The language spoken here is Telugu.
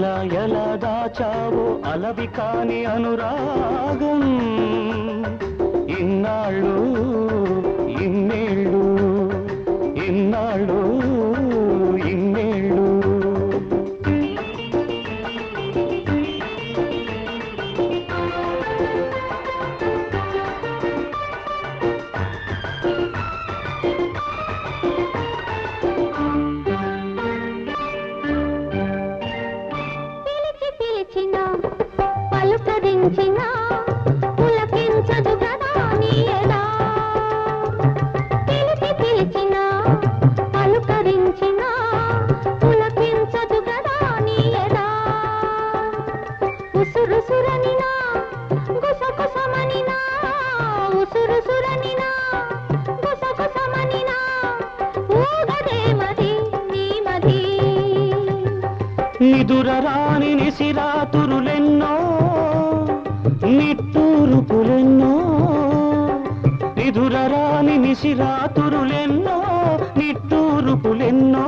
అలా ఎలా దాచావో అలవి కాని అనురాగం ఇన్నాళ్ళు ఇన్నేళ్ళు ఇన్నాళ్ళు ఇన్నేళ్ళు పలుకరించిన పులకించదు కదా నీ ఎదా పిలిచి పిలిచిన పలుకరించిన పులకించదు కదా నీ ఎదా ఉసురుసురనినా గుసగుసమనినా ఉసురుసురనినా గుసగుసమనినా ఊగదే మది నీ మది నిదురరాని నిసిరాతురులెన్నో నిట్టూరుపులెన్నో నిదురరాని నిసిరాతురులెన్నో నిట్టూరుపులెన్నో